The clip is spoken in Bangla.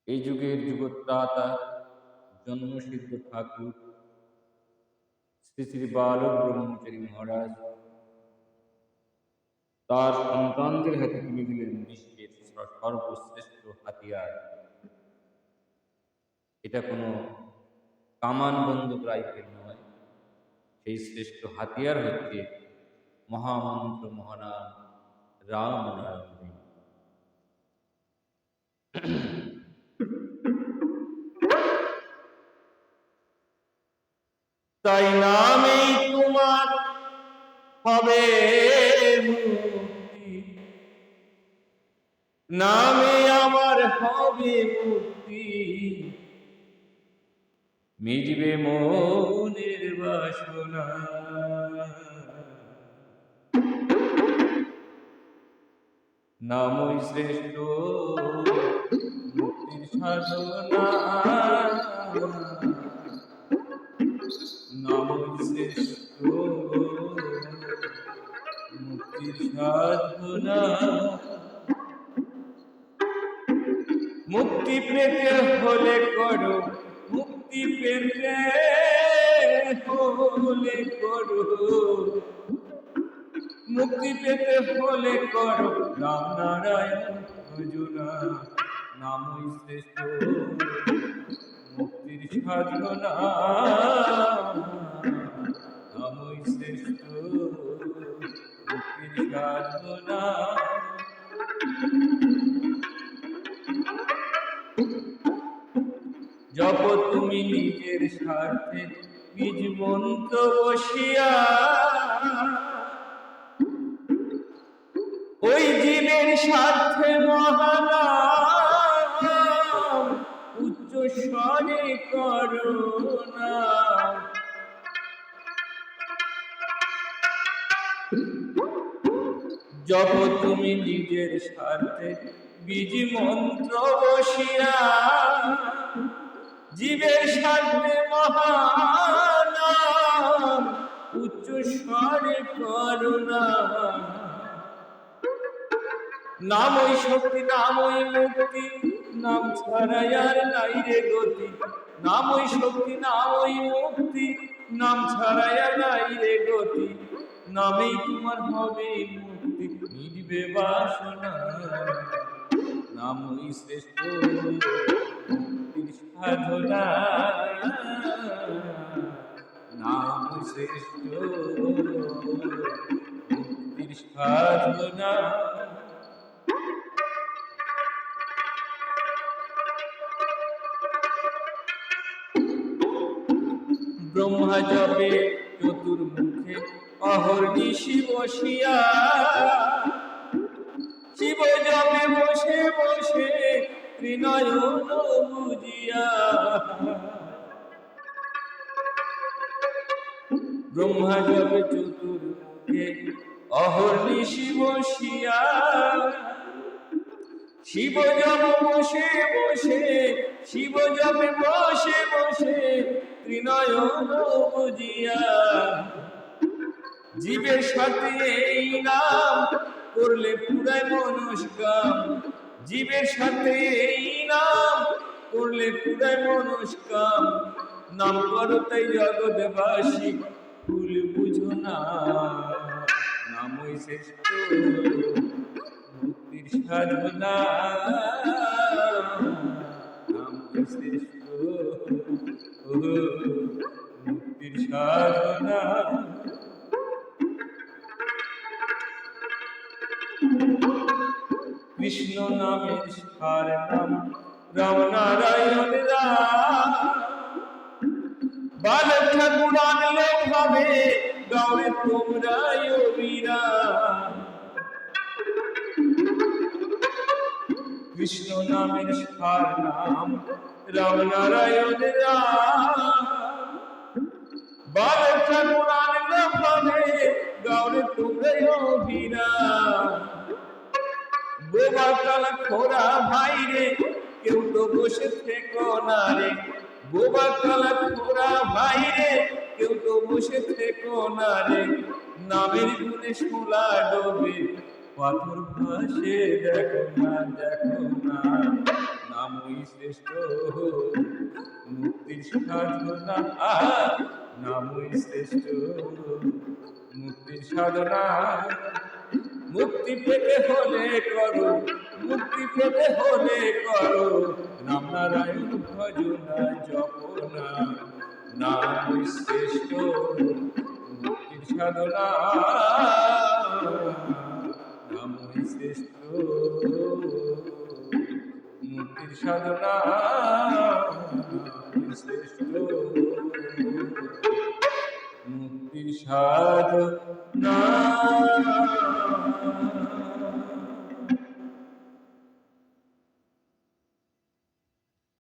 এই যুগের যুগত্রাতা জন্মসিদ্ধ ঠাকুর শ্রী শ্রী বালক ব্রহ্মচারী মহারাজ তার সন্তানদের হাতে তুলে দিলেন বিশ্বের সর্বশ্রেষ্ঠ হাতিয়ার। এটা কোনো কামান বন্দুক রাইফেল নয়, সেই শ্রেষ্ঠ হাতিয়ার হচ্ছে মহামন্ত্র মহানাম রাম নারায়ণ। তাই নামেই তোমার হবে মুক্তি, নামে আমার হবে মুক্তি, মিটবে মনের বাসনা। নামই শ্রেষ্ঠ মুক্তির সাধনা, নামই শ্রেষ্ঠ মুক্তির সাধনা। মুক্তি পেতে হলে করো, মুক্তি পেতে হলে করো, মুক্তি পেতে হলে করো রাম নারায়ণ ভজনা। নামই শ্রেষ্ঠ মুক্তির সাধনা, নামই শ্রেষ্ঠ মুক্তির সাধনা। জপ তুমি নিজের স্বার্থে নিজ মন্ত্র বসিয়া, ওই জীবের স্বার্থে মহানাম উচ্চ স্বরে করো না। জপ তুমি নিজের স্বার্থে বীজ মন্ত্র বসিয়া, জীবের স্বার্থে মহানাম উচ্চ স্বরে করো না। নামই শক্তি, নামই মুক্তি, নাম ছাড়াই আর নাই রে গতি। নামই শক্তি, নামই মুক্তি, নাম ছাড়াই আর নাই রে গতি। নামেই তোমার হবে মুক্তি, মিটবে বাসনা। নামই শ্রেষ্ঠ মুক্তির সাধনা, নামই শ্রেষ্ঠ মুক্তির সাধনা। ব্রহ্মা জপে চতুর্মুখে অহর্নিশি বসিয়া, শিব জপে বসে বসে ত্রিনয়ন বুঝিয়া। ব্রহ্মা জপে চতুর্মুখে অহর্নিশি বসিয়া, শিব জপ বসে বসে, শিব জপে বসে বসে ত্রিনয়ন বুঝিয়া। জীবের সাথে এই নাম করলে পুরায় মনস্কাম, জীবের সাথে এই নাম করলে পুরায় মনস্কাম। নাম করো তাই জগৎবাসী ভুল বুঝো না। নামই শ্রেষ্ঠ মুক্তির সাধনা, নামই শ্রেষ্ঠ মুক্তির সাধনা। কৃষ্ণ নামের সার নাম রাম নারায়ণ রাম। বালক ঠাকুর আনলে ভাবে গাওরে তোমরা অবিরাম। কৃষ্ণ নামের সার নাম রাম নারায়ণ রাম। বালক ঠাকুর আনলে ভাবে গাওরে তোমরা অবিরাম। বোবা কালা খোরা ভাই রে কেউ তো বসে থেকো না রে। বোবা কালা খোরা ভাই রে কেউ তো বসে থেকো না রে। নামের গুণে শোলা ডোবে পাথর ভাসে দেখো না দেখো না। নামই শ্রেষ্ঠ মুক্তির সাধনা নামই শ্রেষ্ঠ মুক্তির সাধনা মুক্তি পেতে হলে করো মুক্তি পেতে হলে করো রাম নারায়ণ ভজনা জপনা নামই শ্রেষ্ঠ মুক্তির সাধনা নামই শ্রেষ্ঠ মুক্তির সাধনা নামই শ্রেষ্ঠ মুক্তির সাধনা